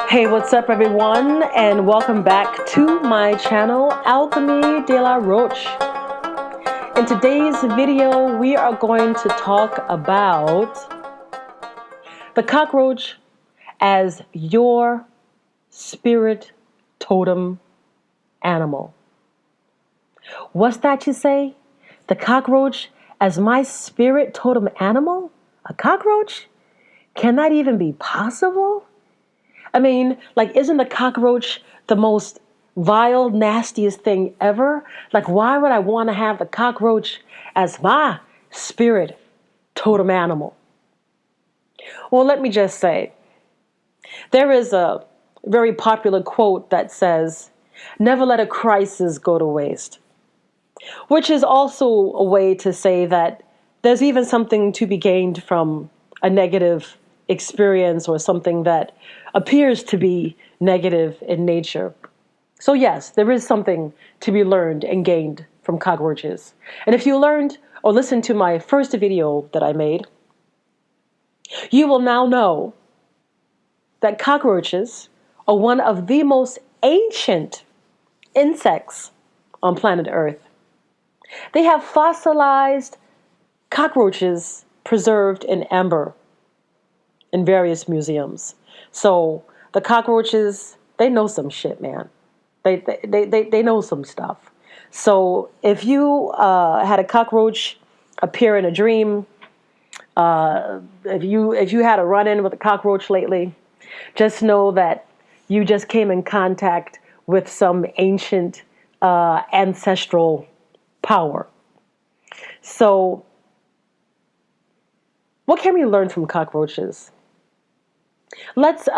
Hey, what's up, everyone, and welcome back to my channel, Alchemy de la Roche. In today's video, we are going to talk about the cockroach as your spirit totem animal. What's that you say? The cockroach as my spirit totem animal? A cockroach? Can that even be possible? I mean, isn't the cockroach the most vile, nastiest thing ever? Why would I want to have the cockroach as my spirit totem animal? Well, let me just say, there is a very popular quote that says, "Never let a crisis go to waste," which is also a way to say that there's even something to be gained from a negative experience or something that appears to be negative in nature. So yes, there is something to be learned and gained from cockroaches. And if you learned or listened to my first video that I made, you will now know that cockroaches are one of the most ancient insects on planet Earth. They have fossilized cockroaches preserved in amber in various museums. So the cockroaches, they know some shit, man. They know some stuff. So if you had a cockroach appear in a dream, if you had a run-in with a cockroach lately, just know that you just came in contact with some ancient ancestral power. So what can we learn from cockroaches? Let's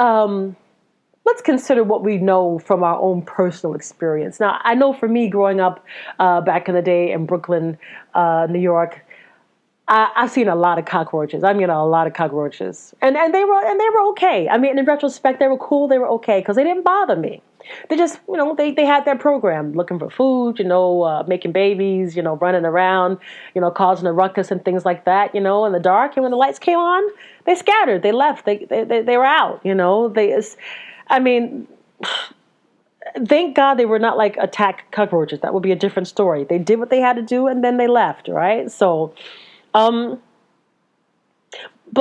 consider what we know from our own personal experience. Now, I know for me, growing up back in the day in Brooklyn, New York, I've seen a lot of cockroaches. I mean, a lot of cockroaches, and they were okay. I mean, in retrospect, they were cool. They were okay because they didn't bother me. They just, they had their program, looking for food, making babies, running around, causing a ruckus and things like that, in the dark. And when the lights came on, they scattered, they left, they were out, thank God they were not like attack cockroaches. That would be a different story. They did what they had to do and then they left, right? So, but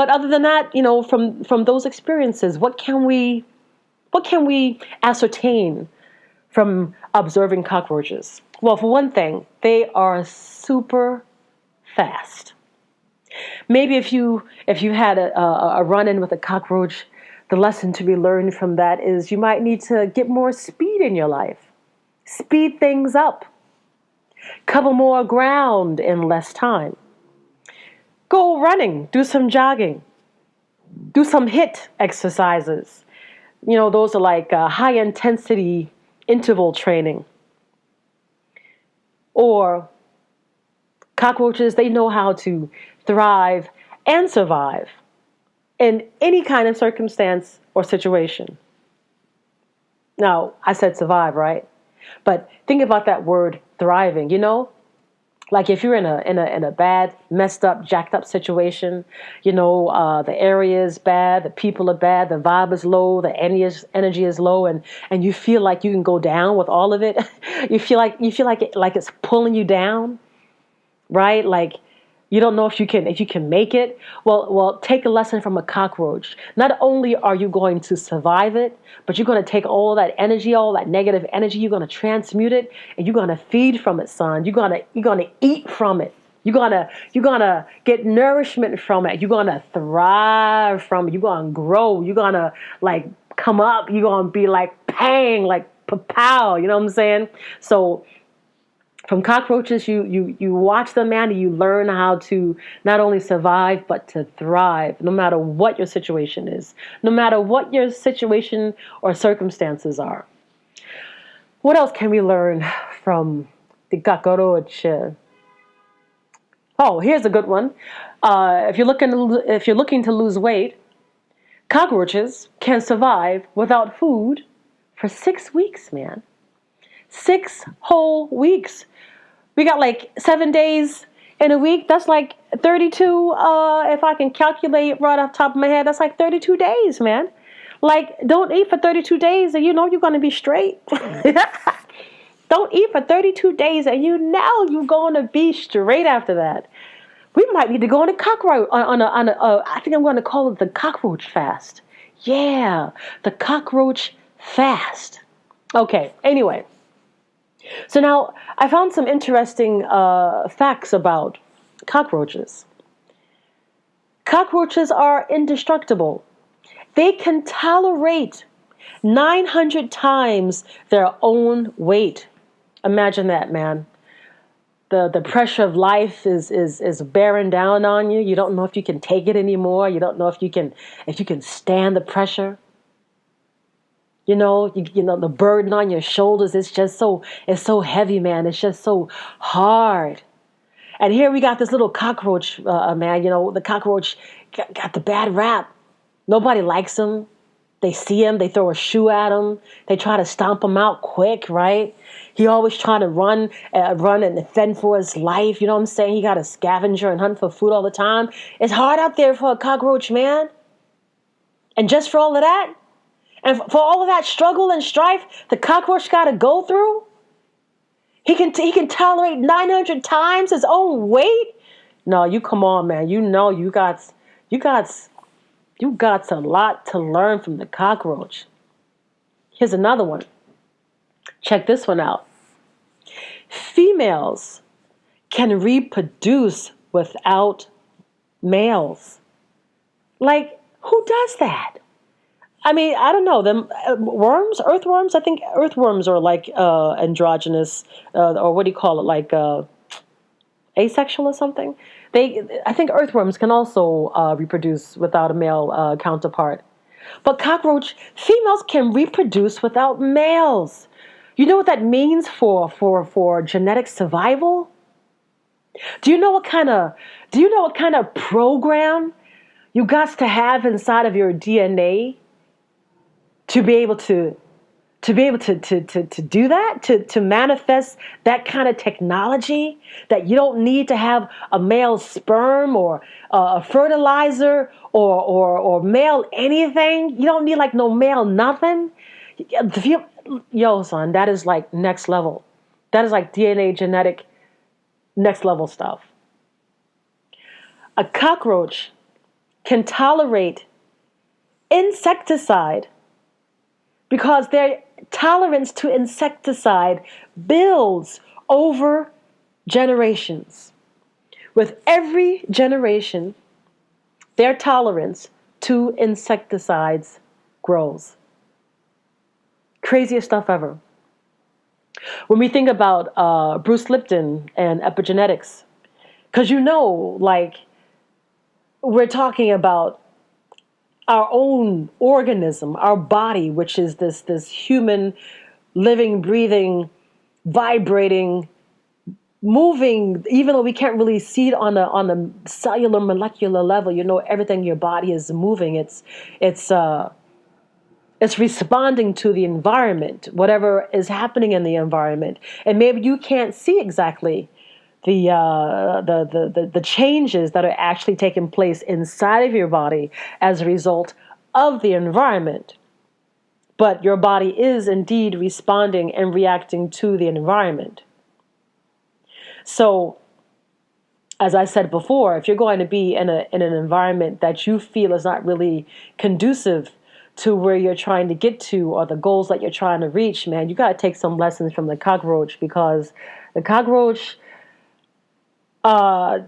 other than that, from those experiences, what can we ascertain from observing cockroaches? Well, for one thing, they are super fast. Maybe if you had a run-in with a cockroach, the lesson to be learned from that is you might need to get more speed in your life. Speed things up. Cover more ground in less time. Go running, do some jogging, do some HIIT exercises. Those are like high intensity interval training. Or cockroaches, they know how to thrive and survive in any kind of circumstance or situation. Now, I said survive, right? But think about that word thriving, Like if you're in a bad, messed up, jacked up situation, the area is bad, the people are bad, the vibe is low, the energy is low, and you feel like you can go down with all of it. you feel like it's pulling you down, right? Like you don't know if you can make it. Well, take a lesson from a cockroach. Not only are you going to survive it, but you're going to take all that energy, all that negative energy, you're going to transmute it, and you're going to feed from it, son. You're going to eat from it. You're gonna get nourishment from it. You're gonna thrive from it. You're gonna grow. You're gonna come up. You're gonna be like pang, like pow. You know what I'm saying? So from cockroaches, you watch them, man, and you learn how to not only survive, but to thrive, no matter what your situation is, no matter what your situation or circumstances are. What else can we learn from the cockroach? Oh, here's a good one. If you're looking to lose weight, cockroaches can survive without food for 6 weeks, man. 6 whole weeks. We got 7 days in a week. That's 32, if I can calculate right off the top of my head, that's 32 days, man. Like, don't eat for 32 days and you know you're going to be straight. Don't eat for 32 days and you know you're going to be straight after that. We might need to go on a cockroach, I think I'm going to call it the cockroach fast. Yeah, the cockroach fast. Okay, anyway. So now I found some interesting facts about cockroaches. Cockroaches are indestructible. They can tolerate 900 times their own weight. Imagine that, man. The pressure of life is bearing down on you. You don't know if you can take it anymore. You don't know if you can stand the pressure. You know the burden on your shoulders is just it's so heavy, man. It's just so hard. And here we got this little cockroach, man. You know, the cockroach got the bad rap. Nobody likes him. They see him, they throw a shoe at him. They try to stomp him out quick, right? He always trying to run and fend for his life. You know what I'm saying? He got a scavenger and hunt for food all the time. It's hard out there for a cockroach, man. And just for all of that, and for all of that struggle and strife the cockroach got to go through, he can tolerate 900 times his own weight. No, you come on, man. You know you got a lot to learn from the cockroach. Here's another one. Check this one out. Females can reproduce without males. Like, who does that? I mean, I don't know. Them worms, earthworms. I think earthworms are like androgynous, or what do you call it? Like asexual or something. I think earthworms can also reproduce without a male counterpart. But cockroach females can reproduce without males. You know what that means for genetic survival? Do you know what kind of program you got to have inside of your DNA to be able to do that, to manifest that kind of technology, that you don't need to have a male sperm or a fertilizer or male anything. You don't need like no male nothing. Yo, son, that is like next level. That is like DNA genetic next level stuff. A cockroach can tolerate insecticide because their tolerance to insecticide builds over generations. With every generation, their tolerance to insecticides grows. Craziest stuff ever. When we think about Bruce Lipton and epigenetics, because like, we're talking about our own organism, our body, which is this human, living, breathing, vibrating, moving, even though we can't really see it on a cellular, molecular level. Everything in your body is moving. It's responding to the environment, whatever is happening in the environment. And maybe you can't see exactly the changes that are actually taking place inside of your body as a result of the environment. But your body is indeed responding and reacting to the environment. So, as I said before, if you're going to be in an environment that you feel is not really conducive to where you're trying to get to or the goals that you're trying to reach, man, you got to take some lessons from the cockroach, because the cockroach I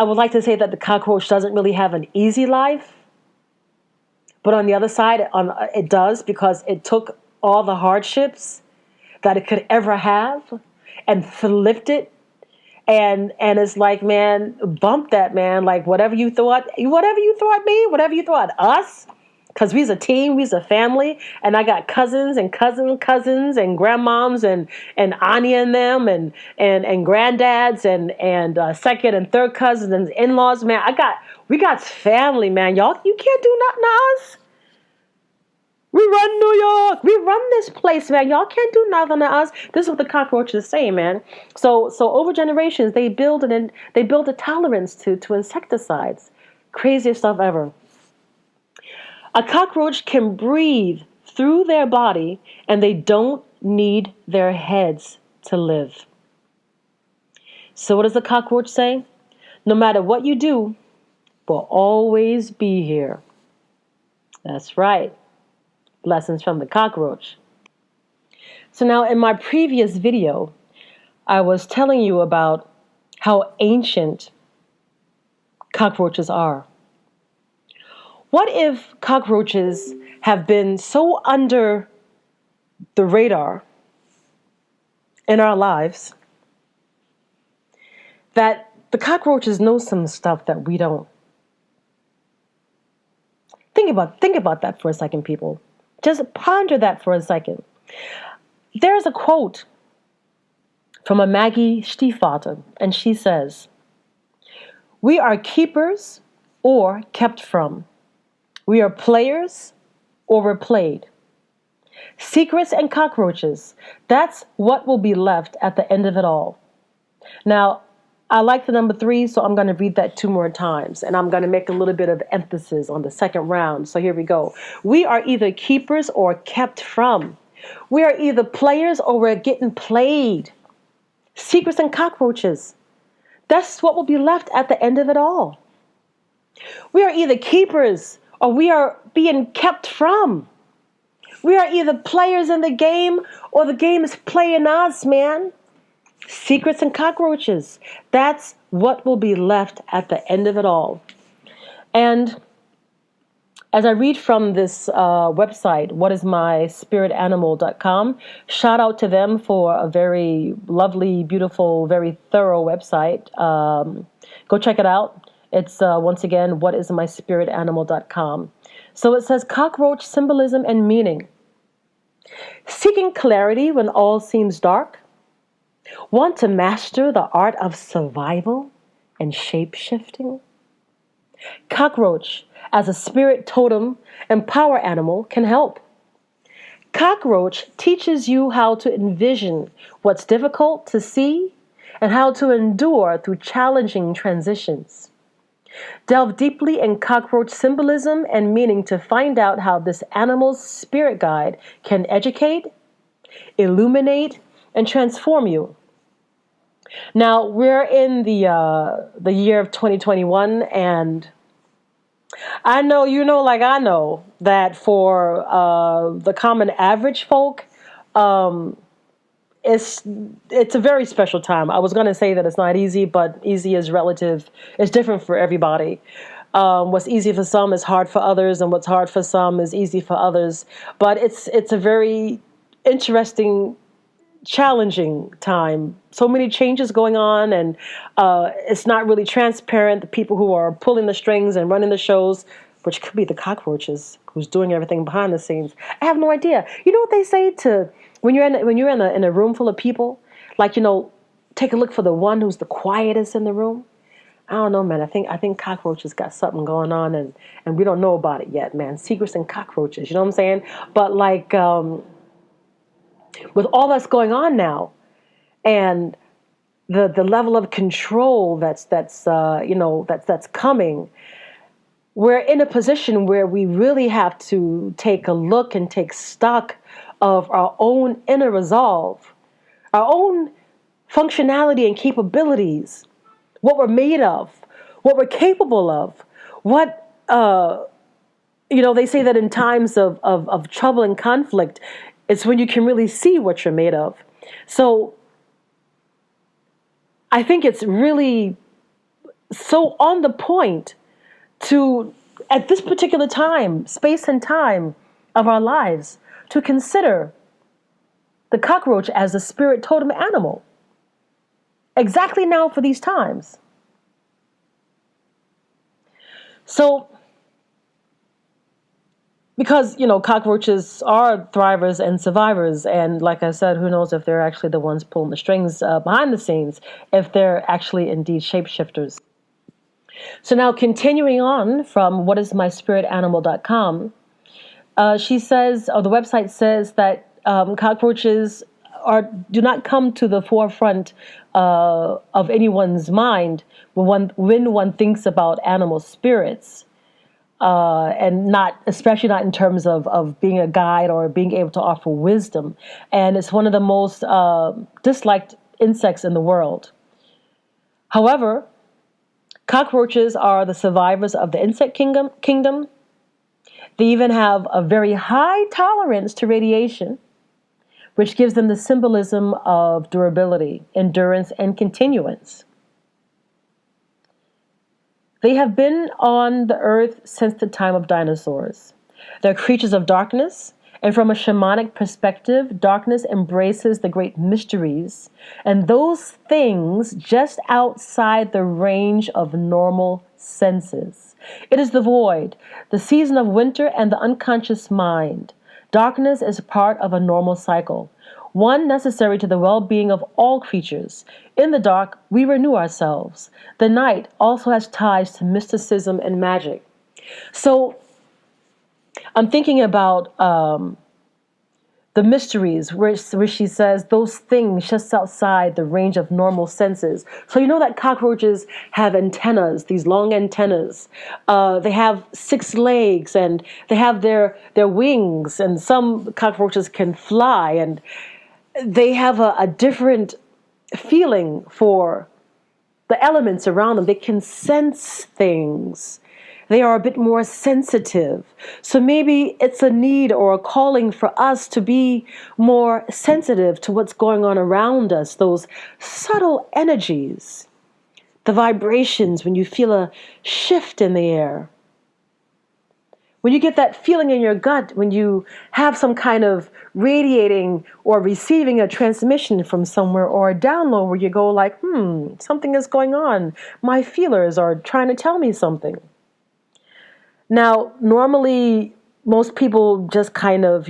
would like to say that the cockroach doesn't really have an easy life. But on the other side, it does, because it took all the hardships that it could ever have and flipped it. And it's like, man, bump that, man. Like, whatever you throw at me, whatever you throw at us, because we's a team, we's a family, and I got cousins and cousins and grandmoms and Anya and them and granddads and second and third cousins and in-laws, man. We got family, man. Y'all, you can't do nothing to us. We run New York. We run this place, man. Y'all can't do nothing to us. This is what the cockroaches say, man. So over generations, they build a tolerance to insecticides. Craziest stuff ever. A cockroach can breathe through their body, and they don't need their heads to live. So what does the cockroach say? No matter what you do, we'll always be here. That's right. Lessons from the cockroach. So now in my previous video, I was telling you about how ancient cockroaches are. What if cockroaches have been so under the radar in our lives that the cockroaches know some stuff that we don't? Think about that for a second, people. Just ponder that for a second. There's a quote from a Maggie Stiefvater, and she says, "We are keepers or kept from. We are players or we're played. Secrets and cockroaches, that's what will be left at the end of it all." Now, I like the number 3, so I'm going to read that 2 more times, and I'm going to make a little bit of emphasis on the second round. So here we go. We are either keepers or kept from. We are either players or we're getting played. Secrets and cockroaches, that's what will be left at the end of it all. We are either keepers or we are being kept from. We are either players in the game or the game is playing us, man. Secrets and cockroaches, that's what will be left at the end of it all. And as I read from this website, whatismyspiritanimal.com, shout out to them for a very lovely, beautiful, very thorough website. Go check it out. It's, once again, whatismyspiritanimal.com. So it says, cockroach symbolism and meaning. Seeking clarity when all seems dark. Want to master the art of survival and shape-shifting? Cockroach, as a spirit totem and power animal, can help. Cockroach teaches you how to envision what's difficult to see and how to endure through challenging transitions. Delve deeply in cockroach symbolism and meaning to find out how this animal's spirit guide can educate, illuminate, and transform you. Now, we're in the year of 2021, and I know, like I know, that for the common average folk, it's a very special time. I was going to say that it's not easy, but easy is relative. It's different for everybody. What's easy for some is hard for others, and what's hard for some is easy for others. But it's a very interesting, challenging time. So many changes going on, and it's not really transparent. The people who are pulling the strings and running the shows, which could be the cockroaches, who's doing everything behind the scenes. I have no idea. You know what they say to when you're in a room full of people, like, take a look for the one who's the quietest in the room. I don't know, man. I think cockroaches got something going on, and we don't know about it yet, man. Secrets and cockroaches. You know what I'm saying? But like, with all that's going on now, and the level of control that's coming, we're in a position where we really have to take a look and take stock of our own inner resolve, our own functionality and capabilities, what we're made of, what we're capable of, what they say that in times of trouble and conflict, it's when you can really see what you're made of. So I think it's really so on the point to, at this particular time, space and time of our lives, to consider the cockroach as a spirit totem animal. Exactly now for these times. So, because, cockroaches are thrivers and survivors, and like I said, who knows if they're actually the ones pulling the strings behind the scenes, if they're actually indeed shapeshifters. So now, continuing on from whatismyspiritanimal.com, she says, or the website says, that cockroaches do not come to the forefront of anyone's mind when one thinks about animal spirits. and not, especially not in terms of being a guide or being able to offer wisdom. And it's one of the most disliked insects in the world. However, cockroaches are the survivors of the insect kingdom. They even have a very high tolerance to radiation, which gives them the symbolism of durability, endurance, and continuance. They have been on the earth since the time of dinosaurs. They're creatures of darkness, and from a shamanic perspective, darkness embraces the great mysteries and those things just outside the range of normal senses. It is the void, the season of winter, and the unconscious mind. Darkness is part of a normal cycle, one necessary to the well-being of all creatures. In the dark, we renew ourselves. The night also has ties to mysticism and magic. So I'm thinking about the mysteries, where she says those things just outside the range of normal senses. So you know that cockroaches have antennas, these long antennas. They have 6 legs, and they have their wings, and some cockroaches can fly, and they have a different feeling for the elements around them. They can sense things. They are a bit more sensitive. So maybe it's a need or a calling for us to be more sensitive to what's going on around us, those subtle energies, the vibrations when you feel a shift in the air. When you get that feeling in your gut, when you have some kind of radiating or receiving a transmission from somewhere or a download where you go like, something is going on. My feelers are trying to tell me something. Now, normally, most people just kind of,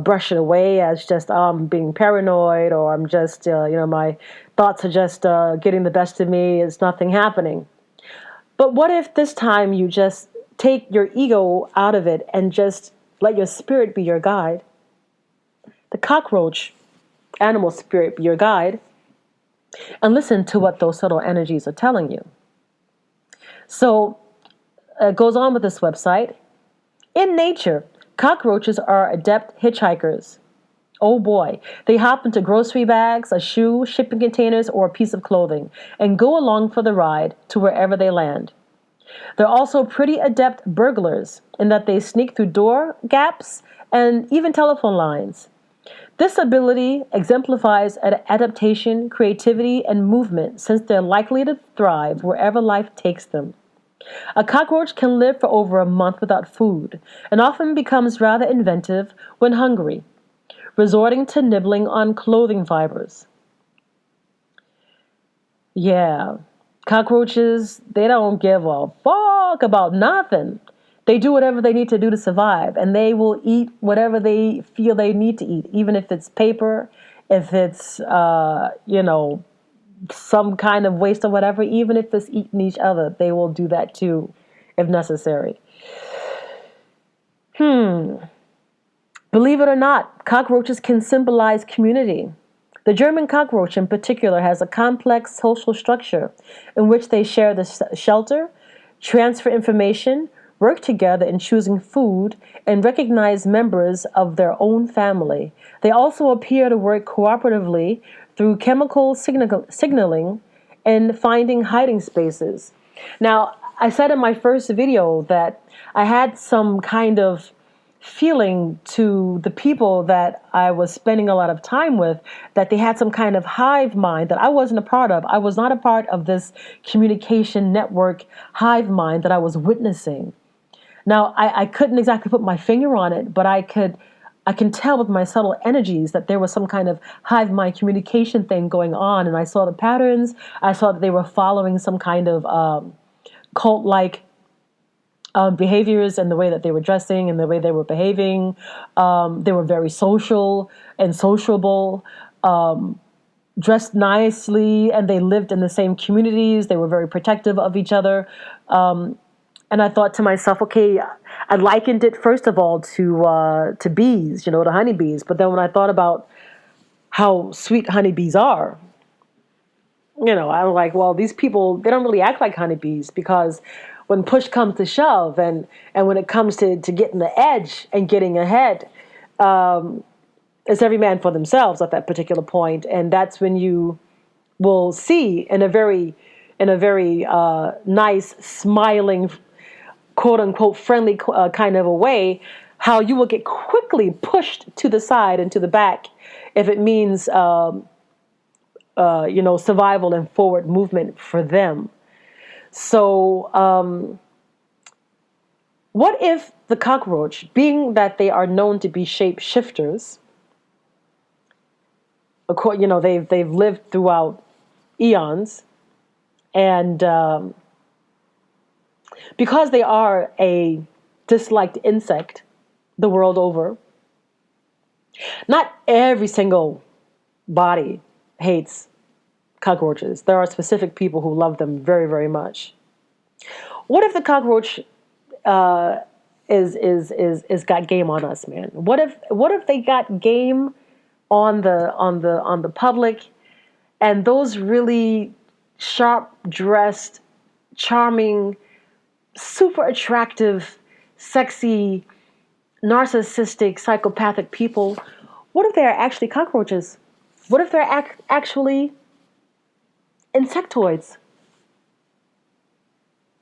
brush it away as just, I'm being paranoid, or I'm just, my thoughts are just getting the best of me. It's nothing happening. But what if this time you just take your ego out of it and just let your spirit be your guide? The cockroach, animal spirit, be your guide, and listen to what those subtle energies are telling you. So, it goes on with this website. In nature, cockroaches are adept hitchhikers. Oh boy. They hop into grocery bags, a shoe, shipping containers, or a piece of clothing, and go along for the ride to wherever they land. They're also pretty adept burglars in that they sneak through door gaps and even telephone lines. This ability exemplifies adaptation, creativity, and movement, since they're likely to thrive wherever life takes them. A cockroach can live for over a month without food, and often becomes rather inventive when hungry, resorting to nibbling on clothing fibers. Yeah, cockroaches, they don't give a fuck about nothing. They do whatever they need to do to survive, and they will eat whatever they feel they need to eat, even if it's paper, if it's, some kind of waste or whatever. Even if it's eating each other, they will do that too, if necessary. Believe it or not, cockroaches can symbolize community. The German cockroach in particular has a complex social structure in which they share the shelter, transfer information, work together in choosing food, and recognize members of their own family. They also appear to work cooperatively through chemical signaling and finding hiding spaces. Now, I said in my first video that I had some kind of feeling to the people that I was spending a lot of time with, that they had some kind of hive mind that I wasn't a part of. I was not a part of this communication network hive mind that I was witnessing. Now, I couldn't exactly put my finger on it, but I can tell with my subtle energies that there was some kind of hive mind communication thing going on, and I saw the patterns. I saw that they were following some kind of cult-like behaviors, and the way that they were dressing and the way they were behaving. They were very social and sociable, dressed nicely, and they lived in the same communities. They were very protective of each other. And I thought to myself, okay, I likened it first of all to bees, to honeybees. But then when I thought about how sweet honeybees are, I was like, well, these people, they don't really act like honeybees, because when push comes to shove, and when it comes to getting the edge and getting ahead, it's every man for themselves at that particular point. And that's when you will see in a very nice, smiling, quote unquote friendly kind of a way, how you will get quickly pushed to the side and to the back if it means survival and forward movement for them. So what if the cockroach, being that they are known to be shapeshifters, they've lived throughout eons, and because they are a disliked insect the world over, not every single body hates cockroaches. There are specific people who love them very, very much. What if the cockroach is got game on us, man? What if they got game on the public, and those really sharp dressed, charming, super attractive, sexy, narcissistic, psychopathic people, what if they're actually cockroaches? What if they're actually insectoids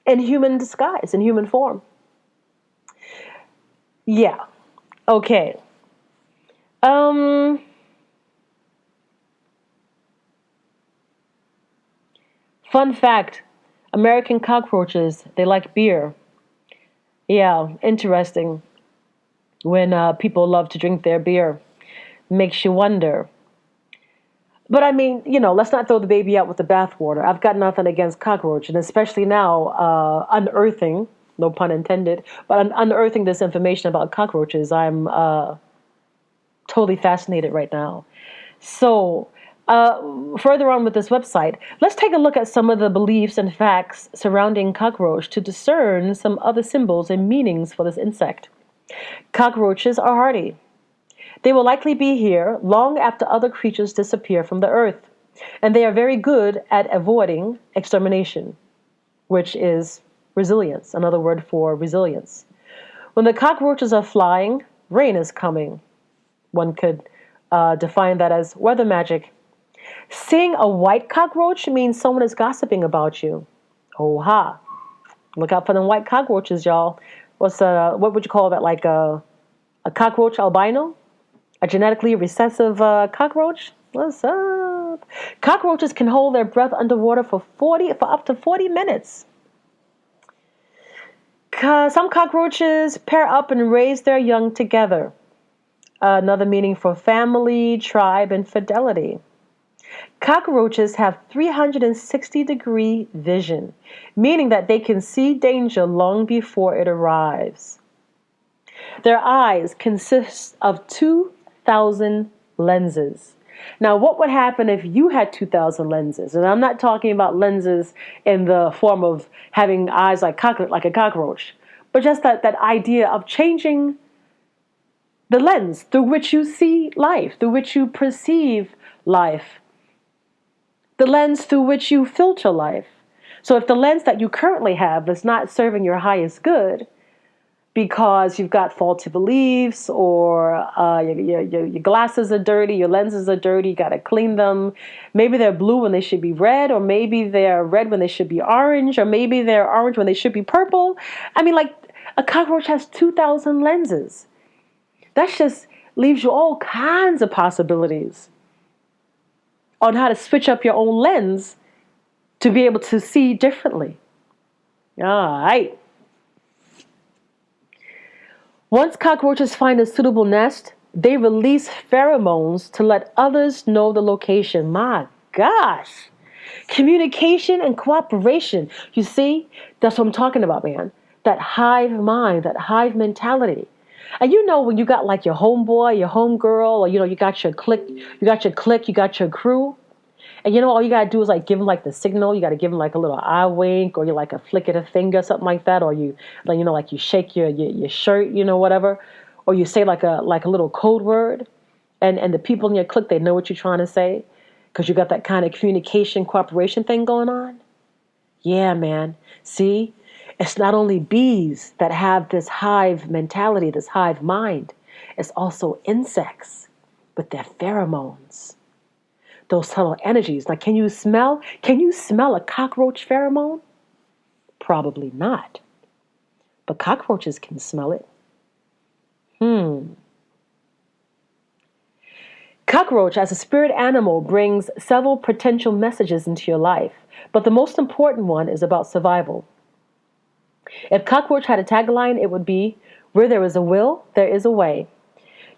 in human disguise, in human form? Yeah. Okay. Fun fact, American cockroaches, they like beer. Yeah, interesting. When people love to drink their beer. Makes you wonder. But I mean, let's not throw the baby out with the bathwater. I've got nothing against cockroach, and especially now, unearthing, no pun intended, but unearthing this information about cockroaches, I'm totally fascinated right now. So, further on with this website, let's take a look at some of the beliefs and facts surrounding cockroach to discern some other symbols and meanings for this insect. Cockroaches are hardy. They will likely be here long after other creatures disappear from the earth, and they are very good at avoiding extermination, which is resilience, another word for resilience. When the cockroaches are flying, rain is coming. One could define that as weather magic. Seeing a white cockroach means someone is gossiping about you. Oh ha! Look out for them white cockroaches, y'all. What would you call that? Like a cockroach albino? A genetically recessive cockroach? What's up? Cockroaches can hold their breath underwater for up to 40 minutes. Some cockroaches pair up and raise their young together. Another meaning for family, tribe, and fidelity. Cockroaches have 360-degree vision, meaning that they can see danger long before it arrives. Their eyes consist of 2,000 lenses. Now, what would happen if you had 2,000 lenses? And I'm not talking about lenses in the form of having eyes like a cockroach, but just that idea of changing the lens through which you see life, through which you perceive life, the lens through which you filter life. So if the lens that you currently have is not serving your highest good because you've got faulty beliefs, or your glasses are dirty, your lenses are dirty, you got to clean them. Maybe they're blue when they should be red, or maybe they're red when they should be orange, or maybe they're orange when they should be purple. I mean, like, a cockroach has 2,000 lenses. That just leaves you all kinds of possibilities on how to switch up your own lens to be able to see differently. All right. Once cockroaches find a suitable nest, they release pheromones to let others know the location. My gosh. Communication and cooperation. You see, that's what I'm talking about, man. That hive mind, that hive mentality. And when you got like your homeboy, your homegirl, or you got your clique, you got your crew. And all you gotta do is like give them like the signal. You gotta give them like a little eye wink, or you like a flick of the finger, something like that, or you like you shake your shirt, whatever, or you say like a little code word, and the people in your clique, they know what you're trying to say, because you got that kind of communication cooperation thing going on. Yeah, man. See, It's not only bees that have this hive mentality, this hive mind. It's also insects with their pheromones. Those subtle energies. Like, can you smell a cockroach pheromone? Probably not. But cockroaches can smell it. Cockroach, as a spirit animal, brings several potential messages into your life, but the most important one is about survival. If cockroach had a tagline, it would be, "Where there is a will, there is a way."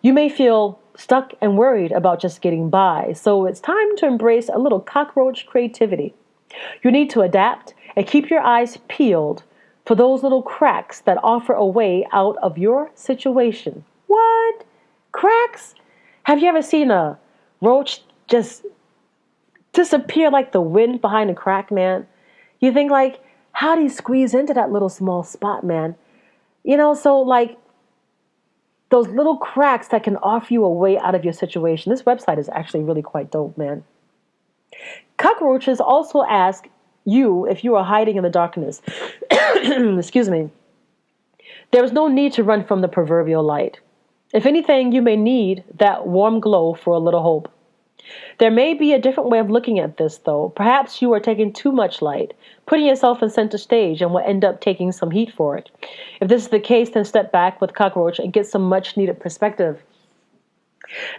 You may feel stuck and worried about just getting by, so it's time to embrace a little cockroach creativity. You need to adapt and keep your eyes peeled for those little cracks that offer a way out of your situation. What? Cracks? Have you ever seen a roach just disappear like the wind behind a crack, man? You think like, how do you squeeze into that little small spot, man? So like those little cracks that can offer you a way out of your situation. This website is actually really quite dope, man. Cockroaches also ask you if you are hiding in the darkness. Excuse me. There is no need to run from the proverbial light. If anything, you may need that warm glow for a little hope. There may be a different way of looking at this, though. Perhaps you are taking too much light, putting yourself in center stage, and will end up taking some heat for it. If this is the case, then step back with Cockroach and get some much-needed perspective.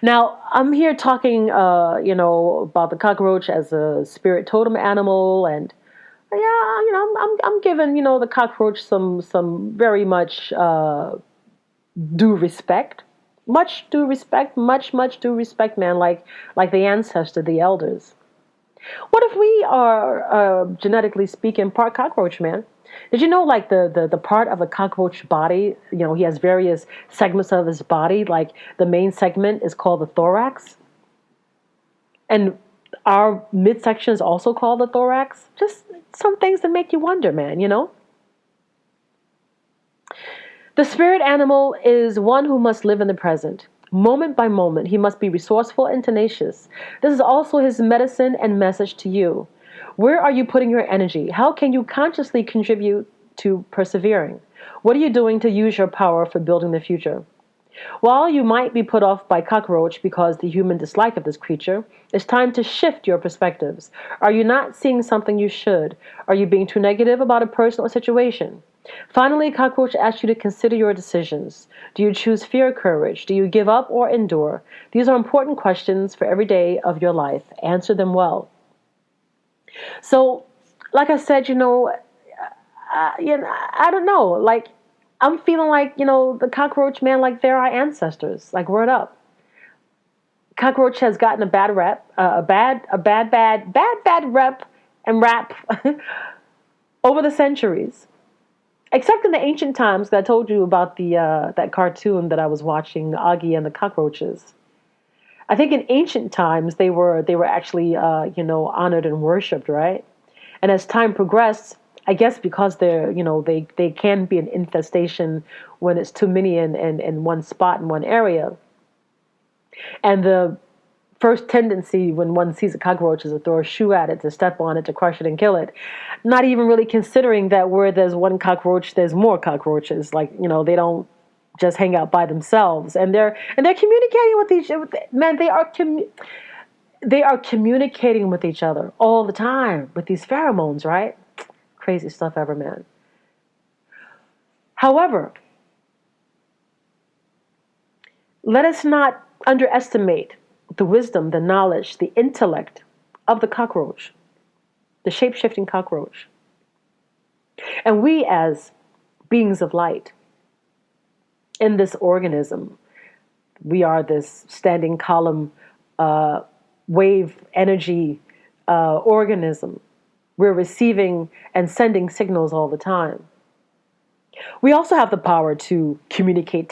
Now, I'm here talking, about the cockroach as a spirit totem animal, and I'm giving, the cockroach some very much due respect. Much due respect, much due respect, man, like the ancestor, the elders. What if we are, genetically speaking, part cockroach, man? Did you know, like, the part of a cockroach body, he has various segments of his body, like the main segment is called the thorax. And our midsection is also called the thorax. Just some things that make you wonder, man, The spirit animal is one who must live in the present. Moment by moment, he must be resourceful and tenacious. This is also his medicine and message to you. Where are you putting your energy? How can you consciously contribute to persevering? What are you doing to use your power for building the future? While you might be put off by cockroach because the human dislike of this creature, it's time to shift your perspectives. Are you not seeing something you should? Are you being too negative about a person or situation? Finally, cockroach asks you to consider your decisions. Do you choose fear or courage? Do you give up or endure? These are important questions for every day of your life. Answer them well. So, like I said, I don't know. Like, I'm feeling like, the cockroach, man, like they're our ancestors. Like, word up. Cockroach has gotten a bad rep, a bad rep and rap over the centuries. Except in the ancient times, that I told you about that cartoon that I was watching, Augie and the Cockroaches. I think in ancient times they were actually honored and worshipped, right? And as time progressed, I guess because they can be an infestation when it's too many in one spot in one area. And the first tendency when one sees a cockroach is to throw a shoe at it, to step on it, to crush it and kill it. Not even really considering that where there's one cockroach, there's more cockroaches. Like, they don't just hang out by themselves. And they're communicating with each other. Man, they are communicating with each other all the time with these pheromones, right? Crazy stuff ever, man. However, let us not underestimate the wisdom, the knowledge, the intellect of the cockroach, the shape-shifting cockroach. And we as beings of light in this organism, we are this standing column, wave energy organism. We're receiving and sending signals all the time. We also have the power to communicate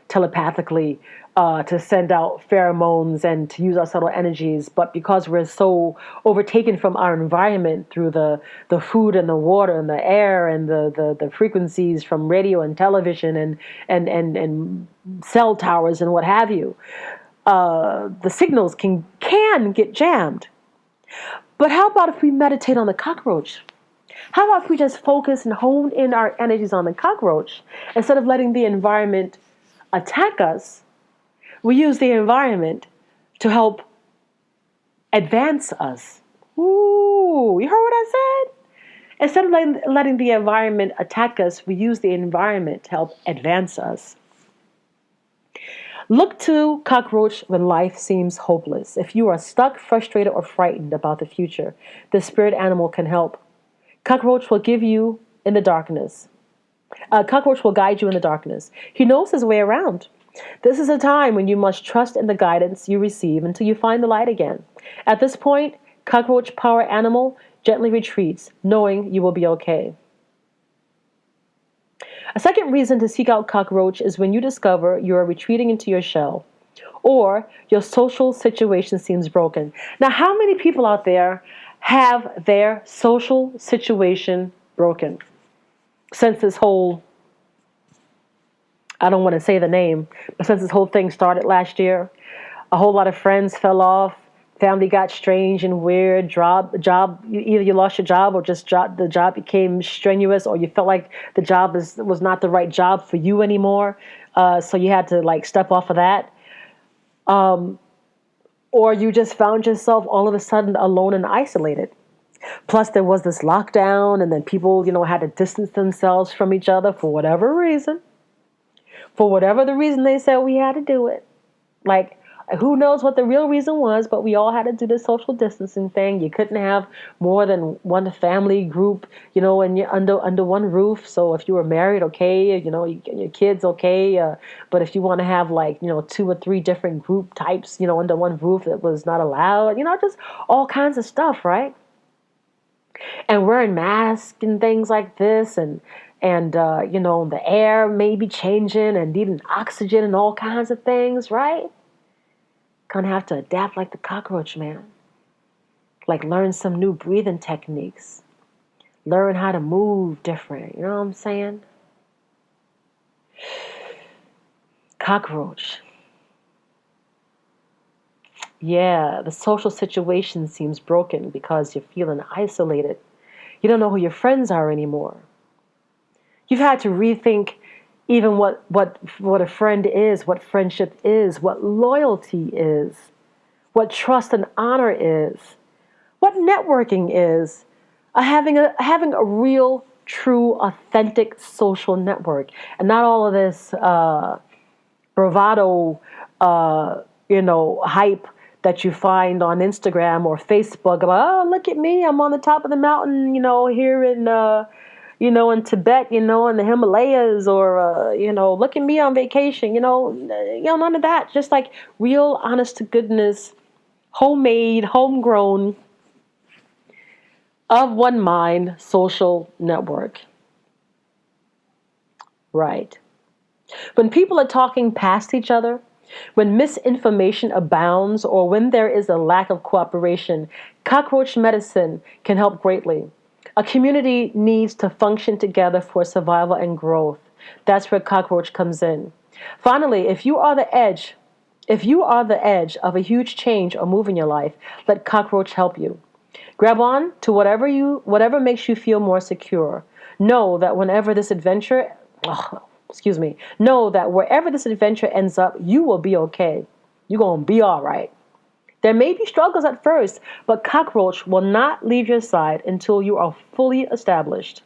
telepathically, to send out pheromones and to use our subtle energies. But because we're so overtaken from our environment through the food and the water and the air and the frequencies from radio and television and cell towers and what have you, the signals can get jammed. But how about if we meditate on the cockroach? How about if we just focus and hone in our energies on the cockroach instead of letting the environment attack us? We use the environment to help advance us. Ooh, you heard what I said? Instead of letting the environment attack us, we use the environment to help advance us. Look to cockroach when life seems hopeless. If you are stuck, frustrated, or frightened about the future, the spirit animal can help. Cockroach will give you in the darkness. Cockroach will guide you in the darkness. He knows his way around. This is a time when you must trust in the guidance you receive until you find the light again. At this point, cockroach power animal gently retreats, knowing you will be okay. A second reason to seek out cockroach is when you discover you are retreating into your shell or your social situation seems broken. Now, how many people out there have their social situation broken since this whole, I don't want to say the name, but since this whole thing started last year? A whole lot of friends fell off. Family got strange and weird. Job, either you lost your job or just the job became strenuous, or you felt like the job was not the right job for you anymore. So you had to like step off of that. Or you just found yourself all of a sudden alone and isolated. Plus there was this lockdown, and then people, had to distance themselves from each other for whatever reason. For whatever the reason they said we had to do it. Like, who knows what the real reason was, but we all had to do the social distancing thing. You couldn't have more than one family group, and you're under one roof. So if you were married, okay, your kids, okay. But if you want to have 2 or 3 different group types, under one roof, that was not allowed. Just all kinds of stuff, right? And wearing masks and things like this, and the air may be changing and needing oxygen and all kinds of things, right? Gonna have to adapt like the cockroach, man. Like learn some new breathing techniques. Learn how to move different. You know what I'm saying? Cockroach. Yeah, the social situation seems broken because you're feeling isolated. You don't know who your friends are anymore. You've had to rethink even what a friend is, what friendship is, what loyalty is, what trust and honor is, what networking is, having a real, true, authentic social network, and not all of this bravado, hype that you find on Instagram or Facebook about, oh, look at me, I'm on the top of the mountain, here in in Tibet, in the Himalayas, or, look at me on vacation, none of that. Just like real, honest to goodness, homemade, homegrown, of one mind social network. Right. When people are talking past each other, when misinformation abounds, or when there is a lack of cooperation, cockroach medicine can help greatly. A community needs to function together for survival and growth. That's where cockroach comes in. Finally, if you are the edge of a huge change or move in your life, let cockroach help you. Grab on to whatever makes you feel more secure. Know that wherever this adventure ends up, you will be okay. You're going to be all right. There may be struggles at first, but cockroach will not leave your side until you are fully established.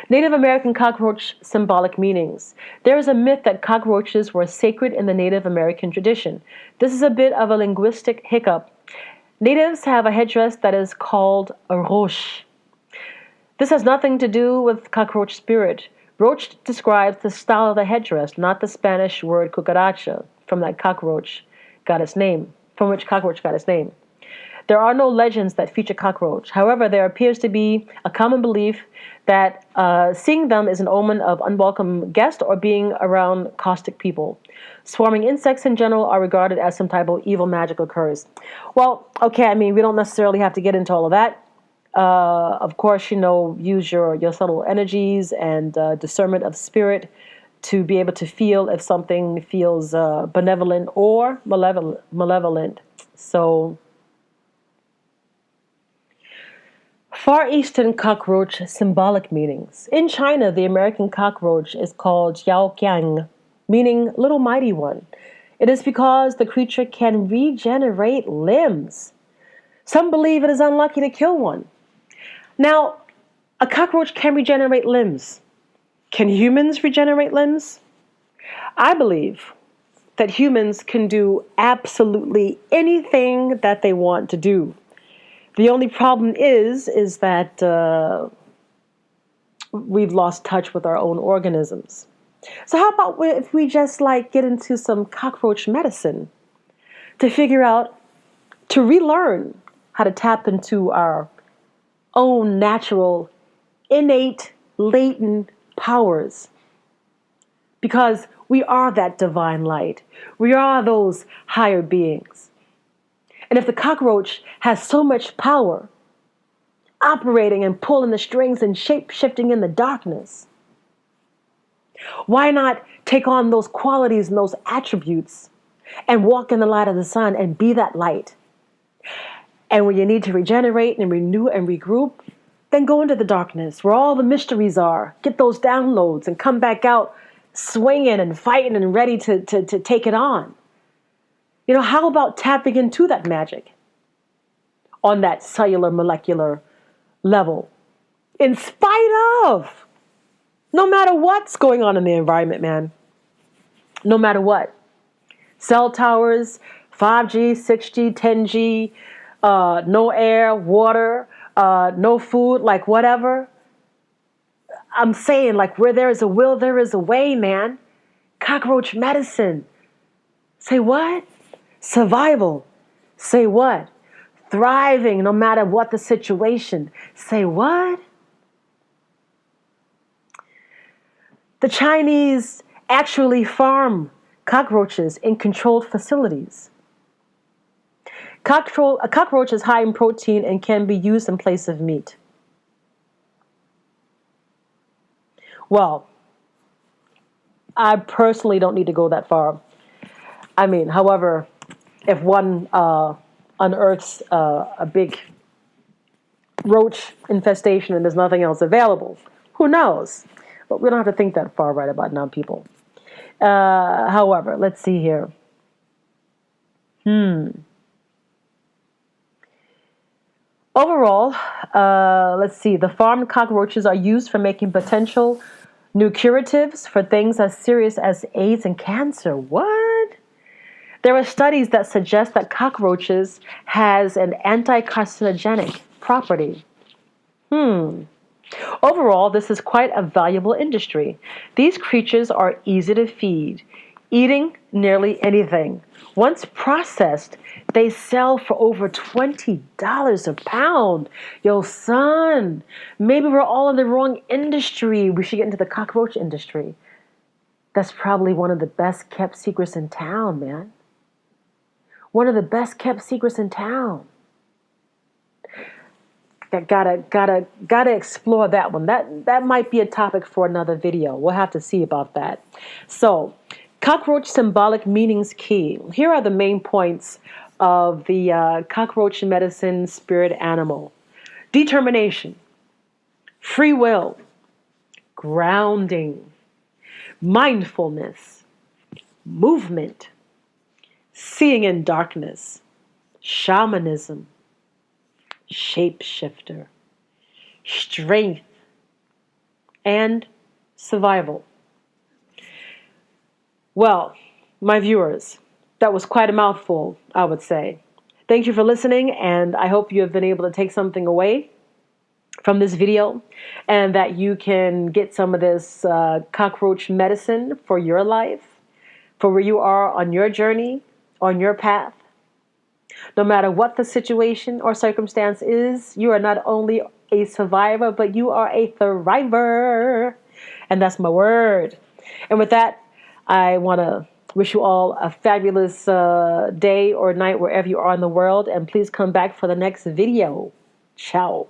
Native American cockroach symbolic meanings. There is a myth that cockroaches were sacred in the Native American tradition. This is a bit of a linguistic hiccup. Natives have a headdress that is called a roche. This has nothing to do with cockroach spirit. Roche describes the style of the headdress, not the Spanish word cucaracha, from which cockroach got its name. There are no legends that feature cockroach. However, there appears to be a common belief that seeing them is an omen of unwelcome guest or being around caustic people. Swarming insects in general are regarded as some type of evil magic occurs. Well, okay, we don't necessarily have to get into all of that. Of course, use your subtle energies and discernment of spirit to be able to feel if something feels benevolent or malevolent. So Far Eastern cockroach symbolic meanings. In China, the American cockroach is called Yao Qiang, meaning little mighty one. It is because the creature can regenerate limbs. Some believe it is unlucky to kill one. Now, a cockroach can regenerate limbs. Can humans regenerate limbs? I believe that humans can do absolutely anything that they want to do. The only problem is that we've lost touch with our own organisms. So how about if we just get into some cockroach medicine to figure out, to relearn how to tap into our own natural, innate, latent powers. Because we are that divine light. We are those higher beings. And if the cockroach has so much power, operating and pulling the strings and shape-shifting in the darkness, why not take on those qualities and those attributes and walk in the light of the sun and be that light? And when you need to regenerate and renew and regroup, then go into the darkness where all the mysteries are. Get those downloads and come back out swinging and fighting and ready to take it on. You know, how about tapping into that magic on that cellular, molecular level? In spite of, no matter what's going on in the environment, man. No matter what. Cell towers, 5G, 6G, 10G, no air, water, no food, whatever. I'm saying, where there is a will, there is a way, man. Cockroach medicine. Say what? Survival. Say what? Thriving no matter what the situation. Say what? The Chinese actually farm cockroaches in controlled facilities. A cockroach is high in protein and can be used in place of meat. Well, I personally don't need to go that far. I mean, however, if one unearths a big roach infestation and there's nothing else available, who knows? But we don't have to think that far right about now, people. However, let's see here. Overall, let's see. The farmed cockroaches are used for making potential new curatives for things as serious as AIDS and cancer. What? There are studies that suggest that cockroaches has an anti-carcinogenic property. Overall, this is quite a valuable industry. These creatures are easy to feed, eating nearly anything. Once processed, they sell for over $20 a pound. Yo, son, maybe we're all in the wrong industry. We should get into the cockroach industry. That's probably one of the best kept secrets in town, man. One of the best kept secrets in town. Gotta explore that one. That might be a topic for another video. We'll have to see about that. So, cockroach symbolic meanings key. Here are the main points of the cockroach medicine spirit animal. Determination, free will, grounding, mindfulness, movement, seeing in darkness, shamanism, shapeshifter, strength, and survival. Well, my viewers, that was quite a mouthful, I would say. Thank you for listening, and I hope you have been able to take something away from this video and that you can get some of this cockroach medicine for your life, for where you are on your journey, on your path. No matter what the situation or circumstance is, you are not only a survivor, but you are a thriver. And that's my word. And with that, I want to wish you all a fabulous day or night wherever you are in the world. And please come back for the next video. Ciao.